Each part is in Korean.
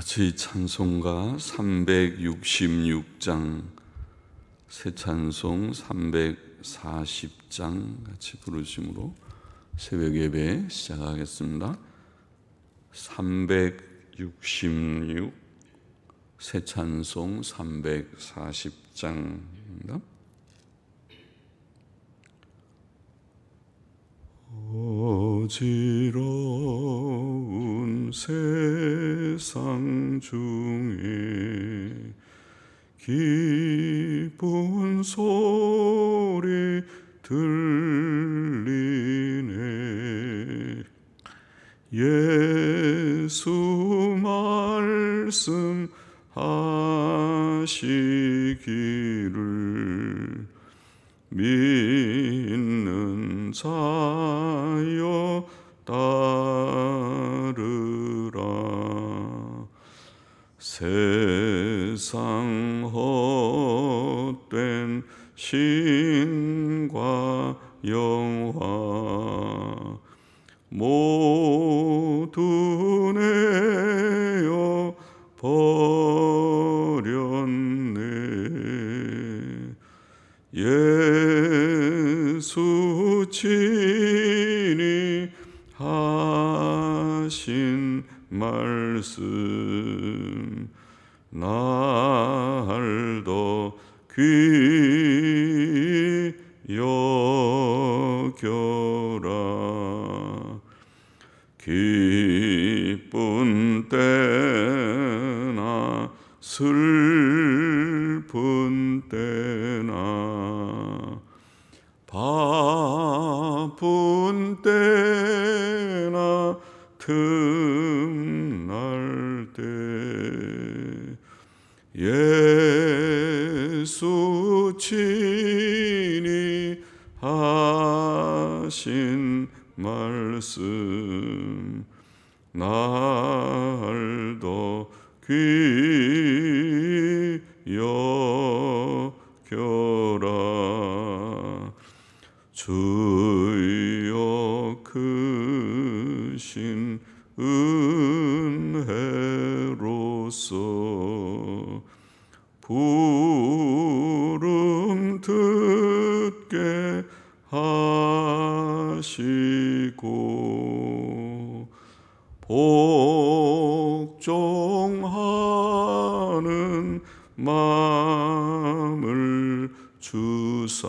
같이 찬송가 366장, 새 찬송 340장 같이 부르심으로 새벽 예배 시작하겠습니다. 366 새 찬송 340장입니다. 어지러운 세상 중에 기쁜 소리 들리네. 예수 말씀하시기를 믿는 자여 따르라. 세상 헛된 신과 영화 모두 내어 버렸네. 예수 친히 하신 말씀 날 더 귀히 여겨라. 기쁜 때나 슬픈 때나 바쁜 때나 틈날 때 예수 친히 하신 말씀 날 더 귀히 여겨라. 주여 크신 은혜로서 부름 듣게 하시고 복종하는 마음을 주사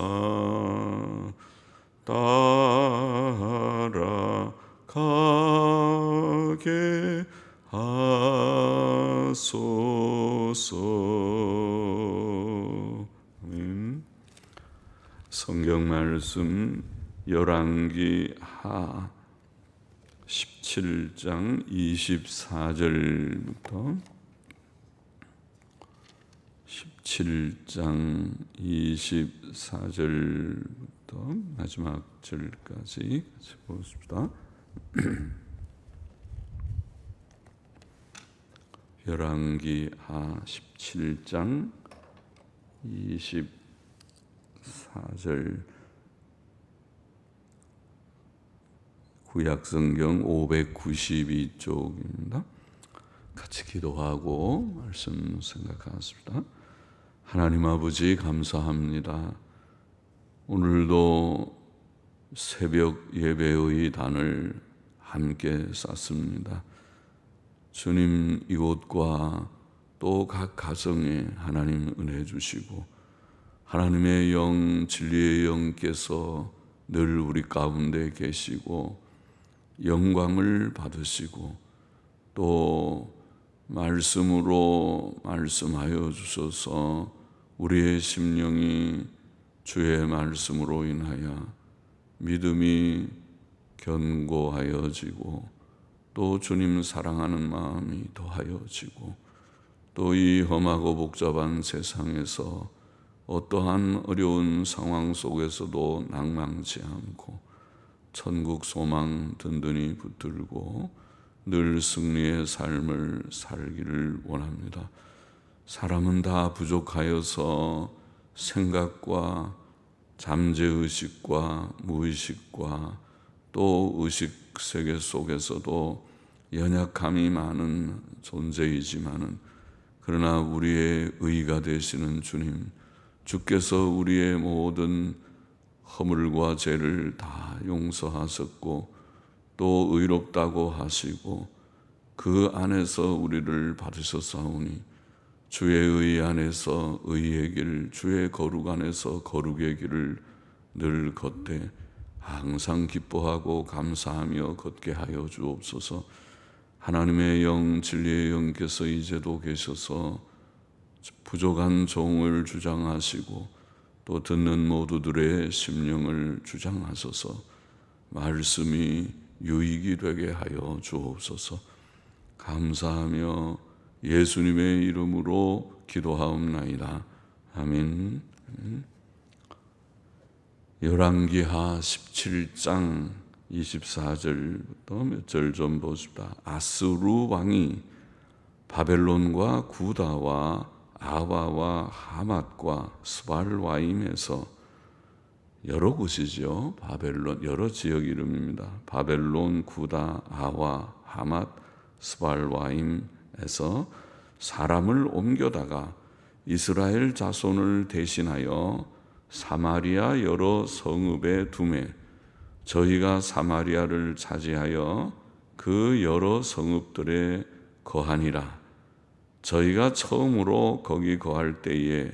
따라가게 하소서. 아멘. 성경 말씀 열왕기 하 17장 24절부터 17장 24절부터 마지막 절까지 같이 보겠습니다. 열왕기 하 17장 24절 구약성경 592쪽입니다. 같이 기도하고 말씀 생각하겠습니다. 하나님 아버지 감사합니다. 오늘도 새벽 예배의 단을 함께 쌓습니다. 주님 이곳과 또 각 가정에 하나님 은혜 주시고 하나님의 영 진리의 영께서 늘 우리 가운데 계시고 영광을 받으시고 또 말씀으로 말씀하여 주셔서 우리의 심령이 주의 말씀으로 인하여 믿음이 견고하여지고 또 주님 사랑하는 마음이 더하여지고 또 이 험하고 복잡한 세상에서 어떠한 어려운 상황 속에서도 낭망치 않고 천국 소망 든든히 붙들고 늘 승리의 삶을 살기를 원합니다. 사람은 다 부족하여서 생각과 잠재의식과 무의식과 또 의식 세계 속에서도 연약함이 많은 존재이지만은 그러나 우리의 의가 되시는 주님, 주께서 우리의 모든 허물과 죄를 다 용서하셨고 또 의롭다고 하시고 그 안에서 우리를 받으셨사오니 주의 의 안에서 의의 길, 주의 거룩 안에서 거룩의 길을 늘 걷되 항상 기뻐하고 감사하며 걷게 하여 주옵소서. 하나님의 영, 진리의 영께서 이제도 계셔서 부족한 종을 주장하시고 또 듣는 모두들의 심령을 주장하소서. 말씀이 유익이 되게 하여 주옵소서. 감사하며 예수님의 이름으로 기도하옵나이다. 아멘. 열왕기하 17장 24절부터 몇 절 좀 보십시다. 아수르 왕이 바벨론과 구다와 아와와 하맛과 스발와임에서 여러 곳이죠. 바벨론 여러 지역 이름입니다. 바벨론, 구다, 아와, 하맛, 스발와임에서 사람을 옮겨다가 이스라엘 자손을 대신하여 사마리아 여러 성읍에 두매 저희가 사마리아를 차지하여 그 여러 성읍들에 거하니라. 저희가 처음으로 거기 거할 때에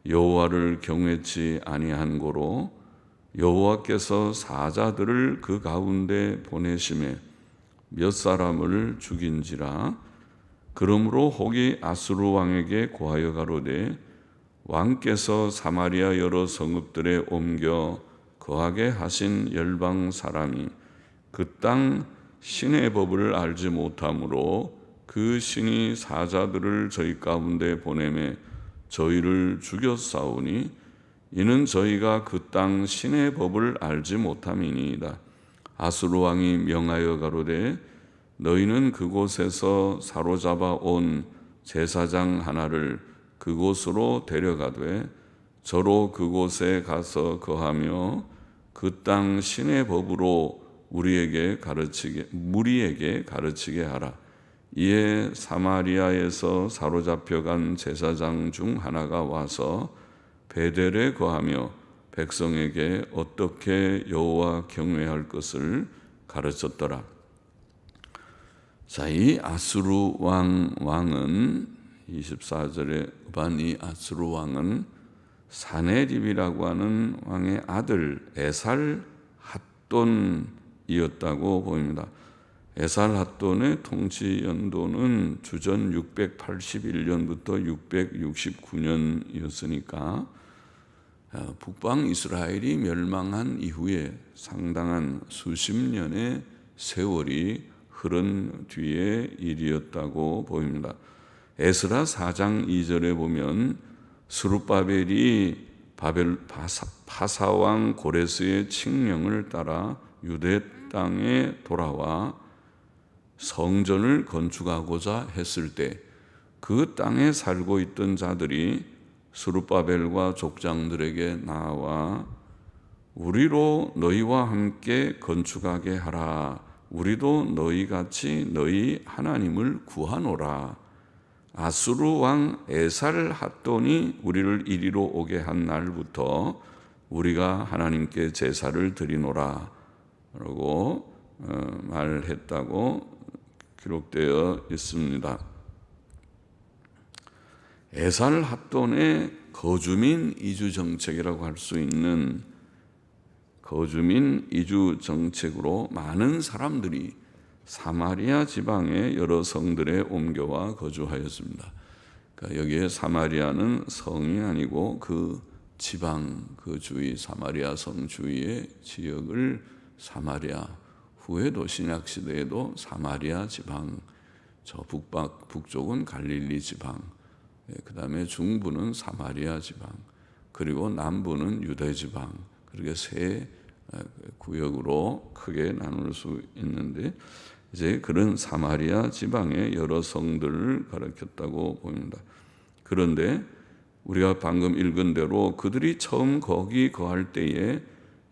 여호와를 경외치 아니한 고로 여호와께서 사자들을 그 가운데 보내심에 몇 사람을 죽인지라. 그러므로 혹이 아수르 왕에게 고하여 가로되 왕께서 사마리아 여러 성읍들에 옮겨 거하게 하신 열방 사람이 그 땅 신의 법을 알지 못함으로 그 신이 사자들을 저희 가운데 보내매 저희를 죽였사오니 이는 저희가 그 땅 신의 법을 알지 못함이니이다. 아수르 왕이 명하여 가로되 너희는 그곳에서 사로잡아 온 제사장 하나를 그곳으로 데려가되 저로 그곳에 가서 거하며 그 땅 신의 법으로 무리에게 가르치게 하라. 이에 사마리아에서 사로잡혀간 제사장 중 하나가 와서 베델에 거하며 백성에게 어떻게 여호와 경외할 것을 가르쳤더라. 자, 이 아수르 왕은 24절에 반 이 아수르 왕은 사네립이라고 하는 왕의 아들 에살 핫돈이었다고 보입니다. 에살 핫돈의 통치 연도는 주전 681년부터 669년이었으니까 북방 이스라엘이 멸망한 이후에 상당한 수십 년의 세월이 흐른 뒤의 일이었다고 보입니다. 에스라 4장 2절에 보면 스룹바벨이 파사왕 고레스의 칙령을 따라 유대 땅에 돌아와 성전을 건축하고자 했을 때 그 땅에 살고 있던 자들이 스룹바벨과 족장들에게 나와 우리로 너희와 함께 건축하게 하라. 우리도 너희같이 너희 하나님을 구하노라. 아수르 왕 에살 핫돈이 우리를 이리로 오게 한 날부터 우리가 하나님께 제사를 드리노라 라고 말했다고 기록되어 있습니다. 에살 핫돈의 거주민 이주 정책이라고 할 수 있는 거주민 이주 정책으로 많은 사람들이 사마리아 지방의 여러 성들에 옮겨와 거주하였습니다. 그러니까 여기에 사마리아는 성이 아니고 그 지방, 그 주위 사마리아 성 주위의 지역을 사마리아, 후에도 신약 시대에도 사마리아 지방, 저 북쪽은 갈릴리 지방, 그 다음에 중부는 사마리아 지방, 그리고 남부는 유대 지방, 그렇게 세 구역으로 크게 나눌 수 있는데 이제 그런 사마리아 지방의 여러 성들을 가르쳤다고 보입니다. 그런데 우리가 방금 읽은 대로 그들이 처음 거기 거할 때에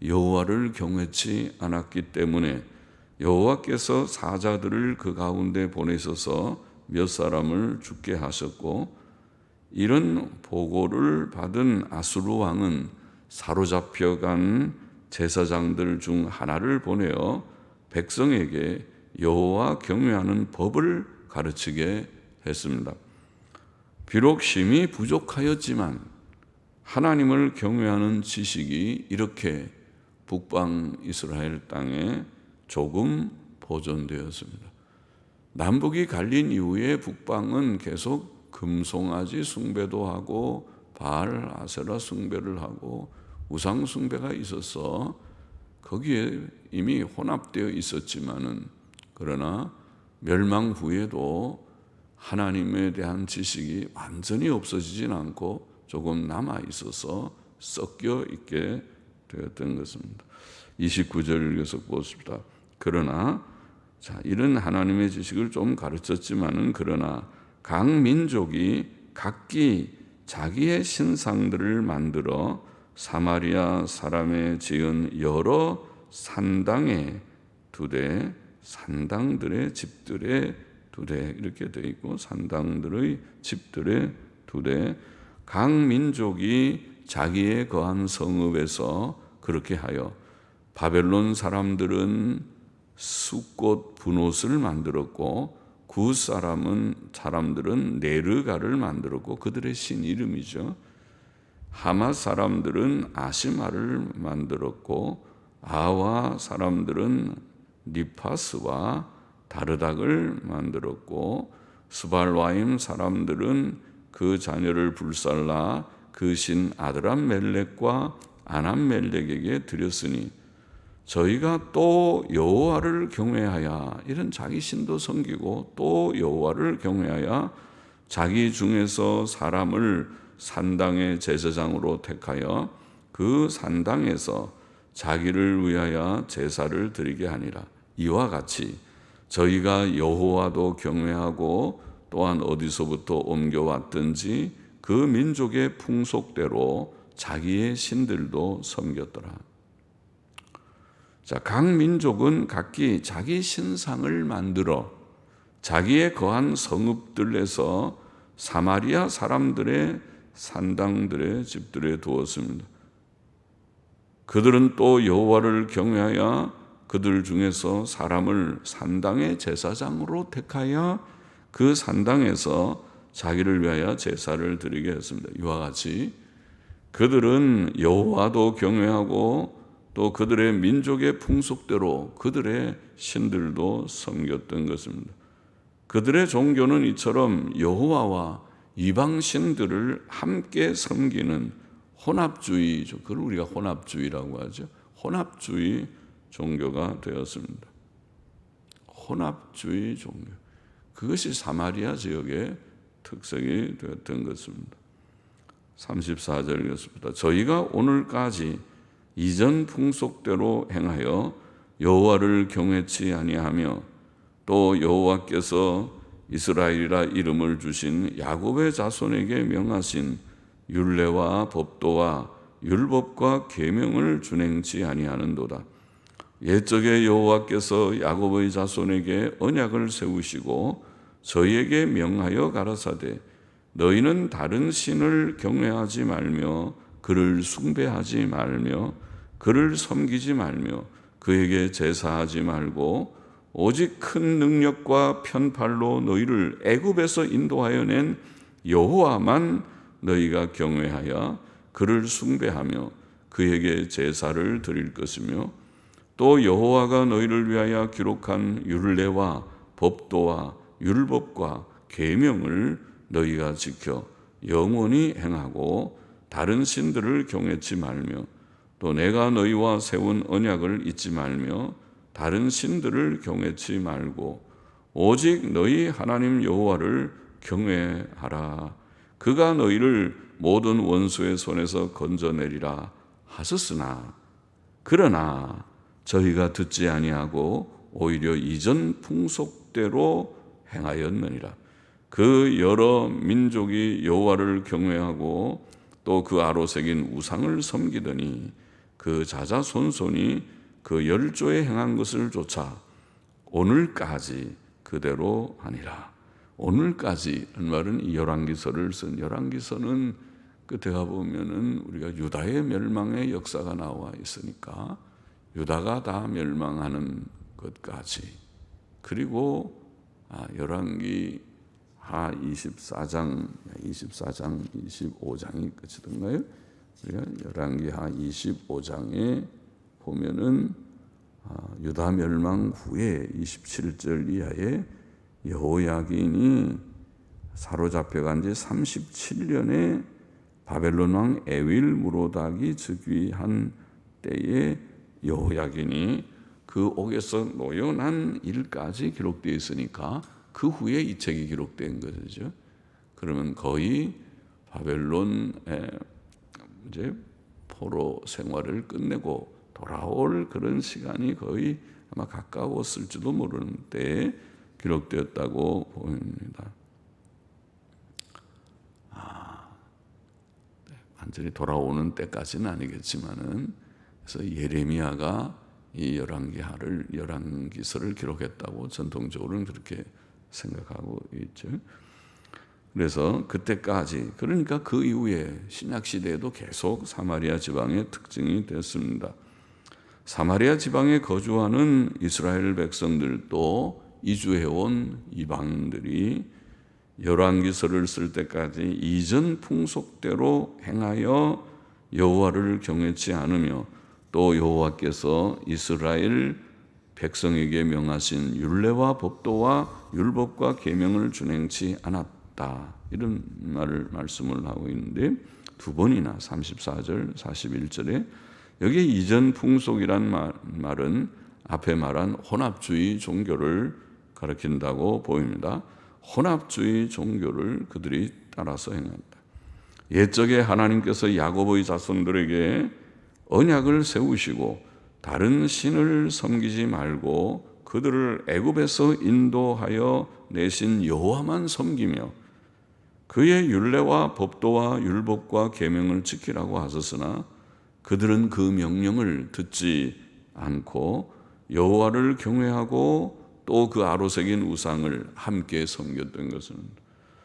여호와를 경외치 않았기 때문에 여호와께서 사자들을 그 가운데 보내셔서 몇 사람을 죽게 하셨고, 이런 보고를 받은 아수르 왕은 사로잡혀간 제사장들 중 하나를 보내어 백성에게 여호와 경외하는 법을 가르치게 했습니다. 비록 심히 부족하였지만 하나님을 경외하는 지식이 이렇게 북방 이스라엘 땅에 조금 보존되었습니다. 남북이 갈린 이후에 북방은 계속 금송아지 숭배도 하고 바알 아세라 숭배를 하고 우상 숭배가 있어서 거기에 이미 혼합되어 있었지만은, 그러나 멸망 후에도 하나님에 대한 지식이 완전히 없어지진 않고 조금 남아 있어서 섞여 있게 되었던 것입니다. 29절 읽어서 보십시다. 그러나 이런 하나님의 지식을 좀 가르쳤지만은, 그러나 각 민족이 각기 자기의 신상들을 만들어 사마리아 사람의 지은 여러 산당에 두되, 산당들의 집들에 두되 이렇게 되어 있고, 산당들의 집들에 두되 각 민족이 자기의 거한 성읍에서 그렇게 하여, 바벨론 사람들은 숫꽃 분옷을 만들었고 구 사람들은 네르가를 만들었고, 그들의 신 이름이죠. 하마 사람들은 아시마를 만들었고, 아와 사람들은 니파스와 다르닥을 만들었고, 스발와임 사람들은 그 자녀를 불살라 그 신 아드람멜렉과 아남멜렉에게 드렸으니, 저희가 또 여호와를 경외하여, 이런 자기 신도 섬기고 또 여호와를 경외하여 자기 중에서 사람을 산당의 제사장으로 택하여 그 산당에서 자기를 위하여 제사를 드리게 하니라. 이와 같이 저희가 여호와도 경외하고 또한 어디서부터 옮겨왔든지 그 민족의 풍속대로 자기의 신들도 섬겼더라. 각 민족은 각기 자기 신상을 만들어 자기의 거한 성읍들에서 사마리아 사람들의 산당들의 집들에 두었습니다. 그들은 또 여호와를 경외하여 그들 중에서 사람을 산당의 제사장으로 택하여 그 산당에서 자기를 위하여 제사를 드리게 했습니다. 이와 같이 그들은 여호와도 경외하고 또 그들의 민족의 풍속대로 그들의 신들도 섬겼던 것입니다. 그들의 종교는 이처럼 여호와와 이방 신들을 함께 섬기는 혼합주의죠. 그걸 우리가 혼합주의라고 하죠. 혼합주의 종교가 되었습니다. 혼합주의 종교. 그것이 사마리아 지역의 특색이 되었던 것입니다. 34절이었습니다. 저희가 오늘까지 이전 풍속대로 행하여 여호와를 경외치 아니하며 또 여호와께서 이스라엘이라 이름을 주신 야곱의 자손에게 명하신 율례와 법도와 율법과 계명을 준행치 아니하는도다. 옛적에 여호와께서 야곱의 자손에게 언약을 세우시고 저희에게 명하여 가라사대 너희는 다른 신을 경외하지 말며 그를 숭배하지 말며 그를 섬기지 말며 그에게 제사하지 말고 오직 큰 능력과 편팔로 너희를 애굽에서 인도하여 낸 여호와만 너희가 경외하여 그를 숭배하며 그에게 제사를 드릴 것이며 또 여호와가 너희를 위하여 기록한 율례와 법도와 율법과 계명을 너희가 지켜 영원히 행하고 다른 신들을 경외치 말며 또 내가 너희와 세운 언약을 잊지 말며 다른 신들을 경외치 말고 오직 너희 하나님 여호와를 경외하라. 그가 너희를 모든 원수의 손에서 건져내리라 하셨으나 그러나 저희가 듣지 아니하고 오히려 이전 풍속대로 행하였느니라. 그 여러 민족이 여호와를 경외하고 또 그 아로 새긴 우상을 섬기더니 그 자자손손이 그 열조에 행한 것을 쫓아 오늘까지 그대로 하니라. 오늘까지는 말은 이 열왕기서를 쓴 열왕기서는 끝에 가보면은 우리가 유다의 멸망의 역사가 나와 있으니까 유다가 다 멸망하는 것까지, 그리고 열왕기 하 24장 25장이 끝이던가요? 우리가 열왕기 하 25장에 보면은 유다 멸망 후에 27절 이하에 여호야긴이 사로잡혀간 지 37년에 바벨론 왕 에윌무로닥이 즉위한 때에 여호야긴이 그 옥에서 노연한 일까지 기록되어 있으니까 그 후에 이 책이 기록된 것이죠. 그러면 거의 바벨론의 이제 포로 생활을 끝내고 돌아올 그런 시간이 거의 아마 가까웠을지도 모르는 때에 기록되었다고 보입니다. 완전히 돌아오는 때까지는 아니겠지만은, 그래서 예레미야가 이 열왕기서를 기록했다고 전통적으로는 그렇게 생각하고 있죠. 그래서 그때까지, 그러니까 그 이후에 신약 시대에도 계속 사마리아 지방의 특징이 됐습니다. 사마리아 지방에 거주하는 이스라엘 백성들도 이주해온 이방인들이 열왕기서를 쓸 때까지 이전 풍속대로 행하여 여호와를 경외치 않으며 또 여호와께서 이스라엘 백성에게 명하신 율례와 법도와 율법과 계명을 준행치 않았다, 이런 말씀을 하고 있는데, 두 번이나 34절 41절에 여기 이전 풍속이란 말은 앞에 말한 혼합주의 종교를 가리킨다고 보입니다. 혼합주의 종교를 그들이 따라서 행한다. 옛적에 하나님께서 야고보의 자손들에게 언약을 세우시고 다른 신을 섬기지 말고 그들을 애굽에서 인도하여 내신 여호와만 섬기며 그의 율례와 법도와 율법과 계명을 지키라고 하셨으나 그들은 그 명령을 듣지 않고 여호와를 경외하고 또 그 아로새긴 우상을 함께 섬겼던 것은,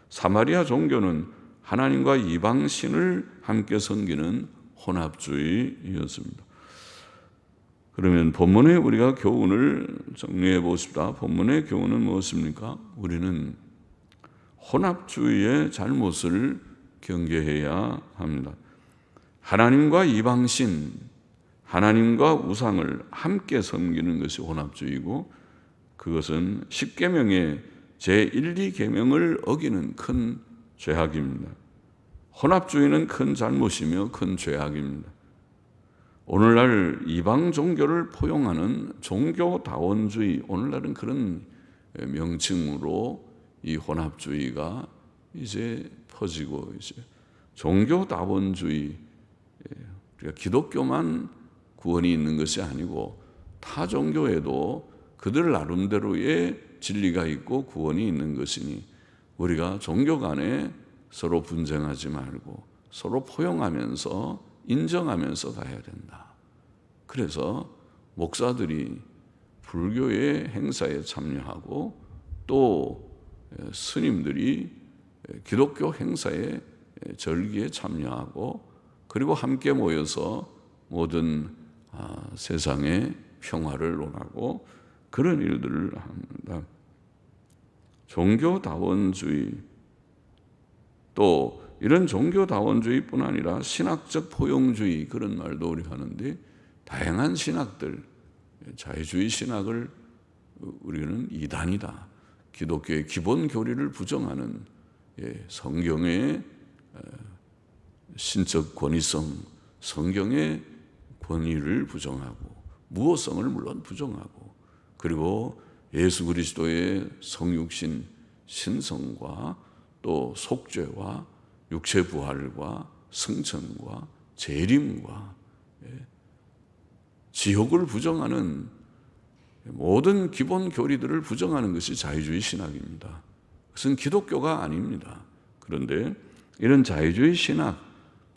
사마리아 종교는 하나님과 이방신을 함께 섬기는 혼합주의였습니다. 그러면 본문에 우리가 교훈을 정리해 보십시다. 본문의 교훈은 무엇입니까? 우리는 혼합주의의 잘못을 경계해야 합니다. 하나님과 이방신, 하나님과 우상을 함께 섬기는 것이 혼합주의고, 그것은 십계명의 제1, 2계명을 어기는 큰 죄악입니다. 혼합주의는 큰 잘못이며 큰 죄악입니다. 오늘날 이방 종교를 포용하는 종교다원주의, 오늘날은 그런 명칭으로 이 혼합주의가 이제 퍼지고 있어요. 종교다원주의, 우리가 기독교만 구원이 있는 것이 아니고 타 종교에도 그들 나름대로의 진리가 있고 구원이 있는 것이니 우리가 종교 간에 서로 분쟁하지 말고 서로 포용하면서 인정하면서 가야 된다. 그래서 목사들이 불교의 행사에 참여하고 또 스님들이 기독교 행사에 절기에 참여하고 그리고 함께 모여서 모든 세상의 평화를 논하고 그런 일들을 합니다. 종교다원주의, 또 이런 종교다원주의뿐 아니라 신학적 포용주의, 그런 말도 우리가 하는데, 다양한 신학들, 자유주의 신학을 우리는 이단이다, 기독교의 기본 교리를 부정하는, 성경의 신적 권위성, 성경의 권위를 부정하고 무호성을 물론 부정하고, 그리고 예수 그리스도의 성육신 신성과 또 속죄와 육체 부활과 승천과 재림과 지옥을 부정하는 모든 기본 교리들을 부정하는 것이 자유주의 신학입니다. 그것은 기독교가 아닙니다. 그런데 이런 자유주의 신학,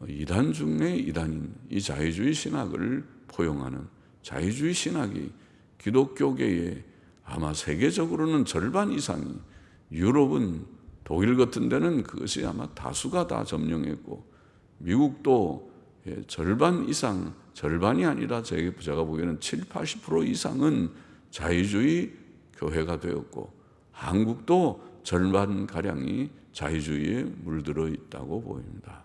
이단 중에 이단인 이 자유주의 신학을 포용하는 자유주의 신학이 기독교계에 아마 세계적으로는 절반 이상이, 유럽은 독일 같은 데는 그것이 아마 다수가 다 점령했고, 미국도 절반 이상, 절반이 아니라 제가 보기에는 7, 80% 이상은 자유주의 교회가 되었고, 한국도 절반가량이 자유주의에 물들어 있다고 보입니다.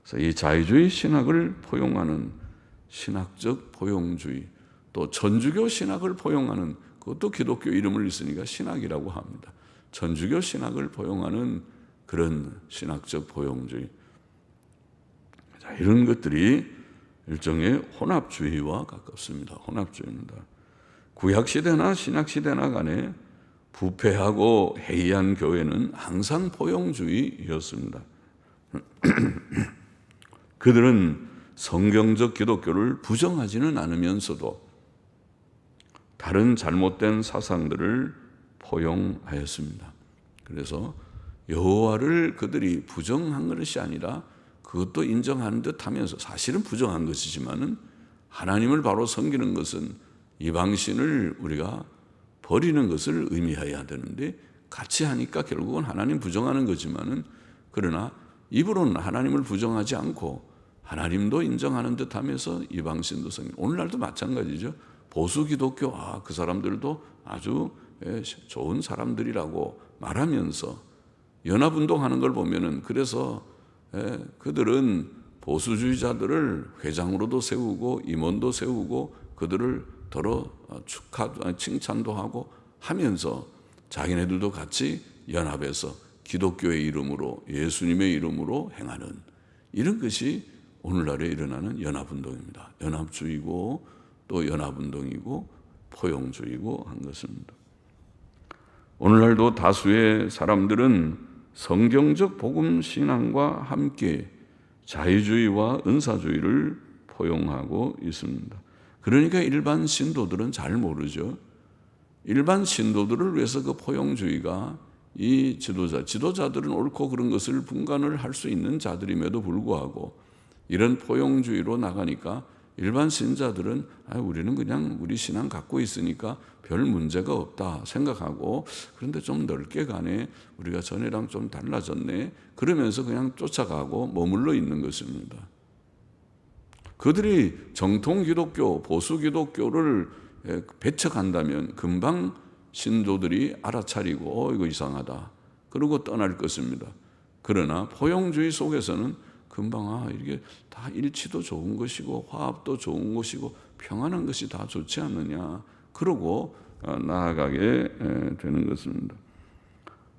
그래서 이 자유주의 신학을 포용하는 신학적 포용주의, 또 천주교 신학을 포용하는, 그것도 기독교 이름을 있으니까 신학이라고 합니다. 천주교 신학을 포용하는 그런 신학적 포용주의, 자, 이런 것들이 일종의 혼합주의와 가깝습니다. 혼합주의입니다. 구약시대나 신약시대나 간에 부패하고 해이한 교회는 항상 포용주의였습니다. 그들은 성경적 기독교를 부정하지는 않으면서도 다른 잘못된 사상들을 포용하였습니다. 그래서 여호와를 그들이 부정한 것이 아니라 그것도 인정하는 듯 하면서, 사실은 부정한 것이지만은 하나님을 바로 섬기는 것은 이방신을 우리가 버리는 것을 의미해야 되는데, 같이 하니까 결국은 하나님 부정하는 거지만은, 그러나 입으로는 하나님을 부정하지 않고 하나님도 인정하는 듯 하면서 이방신도 섬기는, 오늘날도 마찬가지죠. 보수 기독교, 그 사람들도 아주 좋은 사람들이라고 말하면서 연합운동하는 걸 보면은, 그래서 그들은 보수주의자들을 회장으로도 세우고 임원도 세우고 그들을 더러 칭찬도 하고 하면서 자기네들도 같이 연합해서 기독교의 이름으로, 예수님의 이름으로 행하는, 이런 것이 오늘날에 일어나는 연합운동입니다. 연합주의고 또 연합운동이고 포용주의고 한 것입니다. 오늘날도 다수의 사람들은 성경적 복음 신앙과 함께 자유주의와 은사주의를 포용하고 있습니다. 그러니까 일반 신도들은 잘 모르죠. 일반 신도들을 위해서 그 포용주의가, 이 지도자들은 옳고 그른 것을 분간을 할 수 있는 자들임에도 불구하고 이런 포용주의로 나가니까 일반 신자들은 우리는 그냥 우리 신앙 갖고 있으니까 별 문제가 없다 생각하고, 그런데 좀 넓게 가네, 우리가 전에랑 좀 달라졌네, 그러면서 그냥 쫓아가고 머물러 있는 것입니다. 그들이 정통 기독교, 보수 기독교를 배척한다면 금방 신도들이 알아차리고 이거 이상하다 그러고 떠날 것입니다. 그러나 포용주의 속에서는 금방 이게 다 일치도 좋은 것이고 화합도 좋은 것이고 평안한 것이 다 좋지 않느냐 그러고 나아가게 되는 것입니다.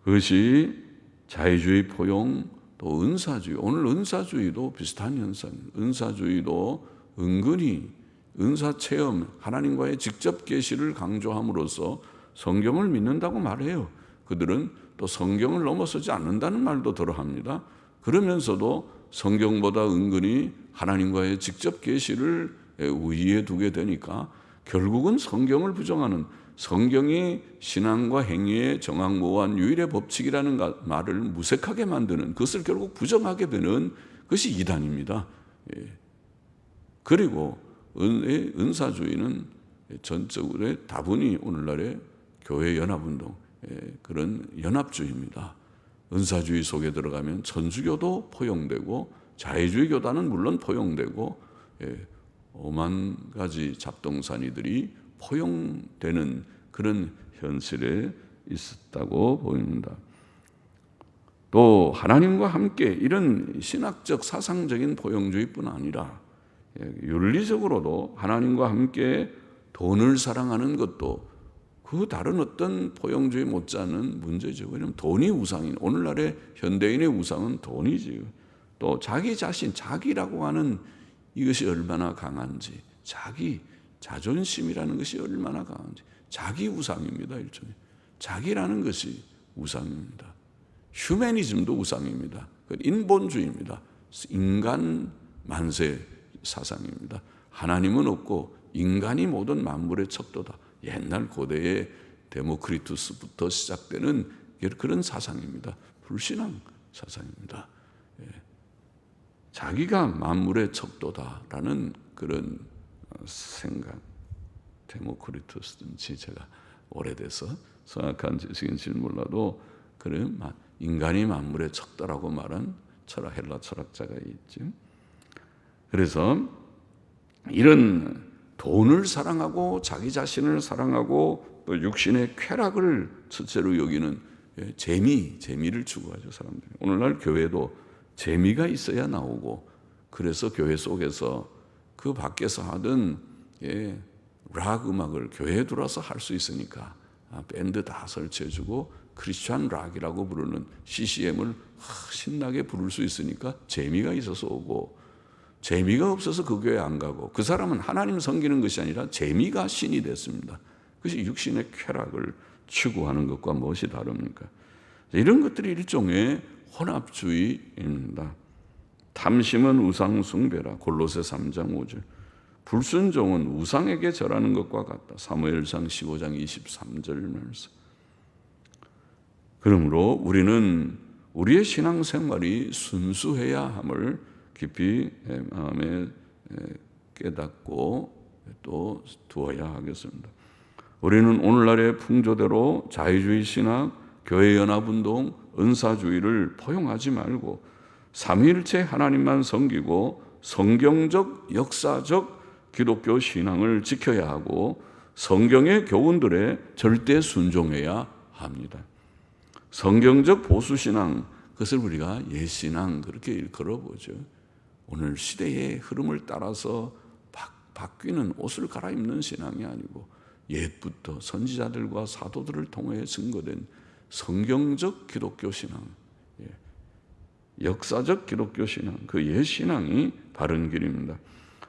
그것이 자유주의 포용, 또 은사주의, 오늘 은사주의도 비슷한 현상입니다. 은사주의도 은근히 은사체험, 하나님과의 직접 계시를 강조함으로써 성경을 믿는다고 말해요. 그들은 또 성경을 넘어서지 않는다는 말도 들어합니다. 그러면서도 성경보다 은근히 하나님과의 직접 계시를 우위에 두게 되니까 결국은 성경을 부정하는, 성경이 신앙과 행위의 정확무한 유일의 법칙이라는 말을 무색하게 만드는, 그것을 결국 부정하게 되는 것이 이단입니다. 그리고 은사주의는 전적으로 다분히 오늘날의 교회 연합운동, 그런 연합주의입니다. 은사주의 속에 들어가면 천주교도 포용되고 자유주의 교단은 물론 포용되고 5만 가지 잡동사니들이 포용되는 그런 현실에 있었다고 보입니다. 또 하나님과 함께 이런 신학적 사상적인 포용주의뿐 아니라 윤리적으로도 하나님과 함께 돈을 사랑하는 것도 그 다른 어떤 포용주의 못지않은 문제죠. 왜냐하면 돈이 우상인, 오늘날의 현대인의 우상은 돈이지요. 또 자기 자신, 자기라고 하는 이것이 얼마나 강한지, 자기, 자존심이라는 것이 얼마나 강한지, 자기 우상입니다. 일종의 자기라는 것이 우상입니다. 휴머니즘도 우상입니다. 인본주의입니다. 인간 만세 사상입니다. 하나님은 없고 인간이 모든 만물의 척도다. 옛날 고대의 데모크리투스부터 시작되는 그런 사상입니다. 불신앙 사상입니다. 자기가 만물의 척도다라는 그런 생각. 데모크리투스든지 제가 오래돼서 정확한 지식인지는 몰라도 그래 인간이 만물의 척도라고 말한 헬라 철학자가 있지. 그래서 이런 돈을 사랑하고 자기 자신을 사랑하고 또 육신의 쾌락을 첫째로 여기는 재미를 추구하죠, 사람들이. 오늘날 교회도 재미가 있어야 나오고, 그래서 교회 속에서 그 밖에서 하던 락 음악을 교회에 들어와서 할 수 있으니까 밴드 다 설치해주고 크리스찬 락이라고 부르는 CCM을 신나게 부를 수 있으니까 재미가 있어서 오고, 재미가 없어서 그 교회 안 가고, 그 사람은 하나님 섬기는 것이 아니라 재미가 신이 됐습니다. 그것이 육신의 쾌락을 추구하는 것과 무엇이 다릅니까? 이런 것들이 일종의 혼합주의입니다. 탐심은 우상 숭배라. 골로새 3장 5절. 불순종은 우상에게 절하는 것과 같다. 사무엘상 15장 23절 말씀. 그러므로 우리는 우리의 신앙생활이 순수해야 함을 깊이 마음에 깨닫고 또 두어야 하겠습니다. 우리는 오늘날의 풍조대로 자유주의 신학, 교회연합운동, 은사주의를 포용하지 말고 삼위일체 하나님만 섬기고 성경적, 역사적 기독교 신앙을 지켜야 하고 성경의 교훈들에 절대 순종해야 합니다. 성경적 보수신앙, 그것을 우리가 옛신앙 그렇게 일컬어보죠. 오늘 시대의 흐름을 따라서 바뀌는 옷을 갈아입는 신앙이 아니고 옛부터 선지자들과 사도들을 통해 증거된 성경적 기독교 신앙, 역사적 기독교 신앙, 그 옛신앙이 바른 길입니다.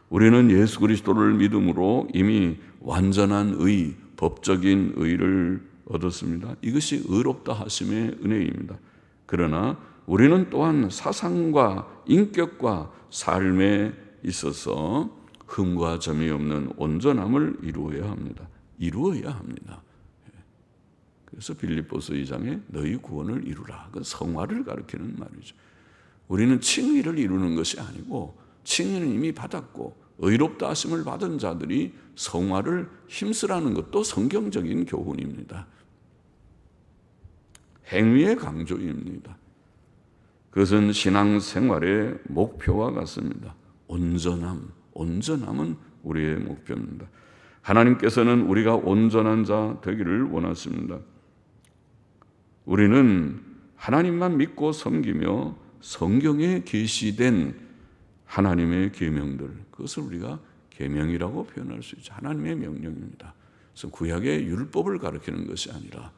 우리는 예수 그리스도를 믿음으로 이미 완전한 의, 법적인 의를 얻었습니다. 이것이 의롭다 하심의 은혜입니다. 그러나 우리는 또한 사상과 인격과 삶에 있어서 흠과 점이 없는 온전함을 이루어야 합니다. 그래서 빌립보서 2장에 너희 구원을 이루라. 그건 성화를 가리키는 말이죠. 우리는 칭의를 이루는 것이 아니고 칭의는 이미 받았고 의롭다 하심을 받은 자들이 성화를 힘쓰라는 것도 성경적인 교훈입니다. 행위의 강조입니다. 그것은 신앙생활의 목표와 같습니다. 온전함은 우리의 목표입니다. 하나님께서는 우리가 온전한 자 되기를 원하십니다. 우리는 하나님만 믿고 섬기며 성경에 계시된 하나님의 계명들, 그것을 우리가 계명이라고 표현할 수 있죠. 하나님의 명령입니다. 그래서 구약의 율법을 가리키는 것이 아니라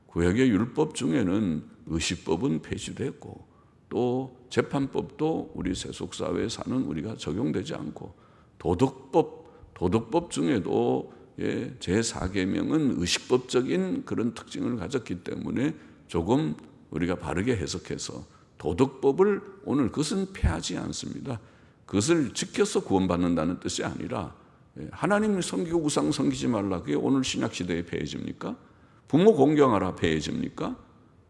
구약의 율법 중에는 의식법은 폐지됐고 또 재판법도 우리 세속사회에 사는 우리가 적용되지 않고 도덕법 중에도 제4계명은 의식법적인 그런 특징을 가졌기 때문에 조금 우리가 바르게 해석해서 도덕법을 오늘 그것은 폐하지 않습니다. 그것을 지켜서 구원받는다는 뜻이 아니라 하나님을 섬기고 우상 섬기지 말라. 그게 오늘 신약시대에 폐해집니까? 부모 공경하라 폐해집니까?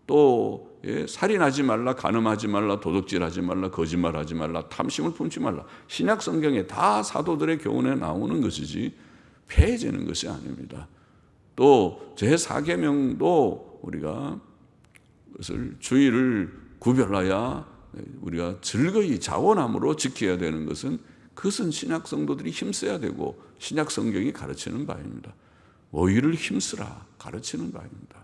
또 살인하지 말라, 간음하지 말라, 도둑질하지 말라, 거짓말하지 말라, 탐심을 품지 말라. 신약 성경에 다 사도들의 교훈에 나오는 것이지 폐해지는 것이 아닙니다. 또 제4계명도 우리가 그것을 주의를 구별하여 우리가 즐거이 자원함으로 지켜야 되는 것은 그것은 신약 성도들이 힘써야 되고 신약 성경이 가르치는 바입니다. 의를 힘쓰라 가르치는 바입니다.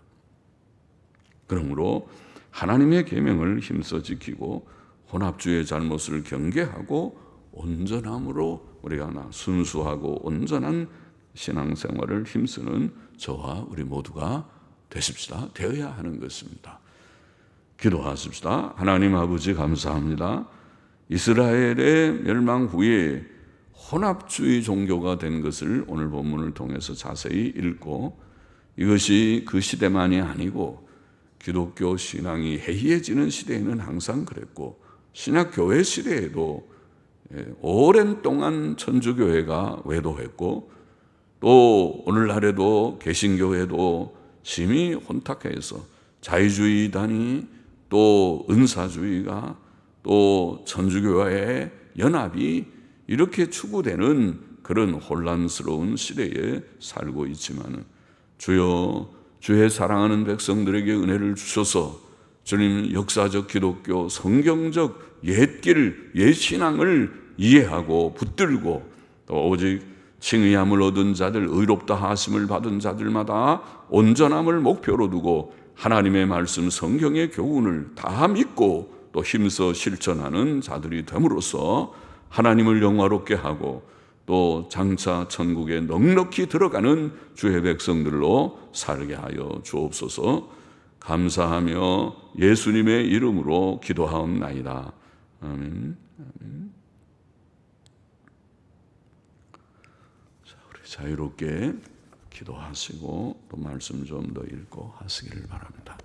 그러므로 하나님의 계명을 힘써 지키고 혼합주의 잘못을 경계하고 온전함으로 우리가 순수하고 온전한 신앙생활을 힘쓰는 저와 우리 모두가 되어야 하는 것입니다. 기도하십시다. 하나님 아버지 감사합니다. 이스라엘의 멸망 후에 혼합주의 종교가 된 것을 오늘 본문을 통해서 자세히 읽고 이것이 그 시대만이 아니고 기독교 신앙이 해이해지는 시대에는 항상 그랬고 신약교회 시대에도 오랜 동안 천주교회가 외도했고 또 오늘날에도 개신교회도 심히 혼탁해서 자유주의단이 또 은사주의가 또 천주교회의 연합이 이렇게 추구되는 그런 혼란스러운 시대에 살고 있지만은 주여 주의 사랑하는 백성들에게 은혜를 주셔서 주님 역사적 기독교 성경적 옛길 옛신앙을 이해하고 붙들고 또 오직 칭의함을 얻은 자들 의롭다 하심을 받은 자들마다 온전함을 목표로 두고 하나님의 말씀 성경의 교훈을 다 믿고 또 힘써 실천하는 자들이 됨으로써 하나님을 영화롭게 하고 또 장차 천국에 넉넉히 들어가는 주의 백성들로 살게 하여 주옵소서. 감사하며 예수님의 이름으로 기도하옵나이다. 아멘. 아멘. 자, 우리 자유롭게 기도하시고 또 말씀 좀 더 읽고 하시기를 바랍니다.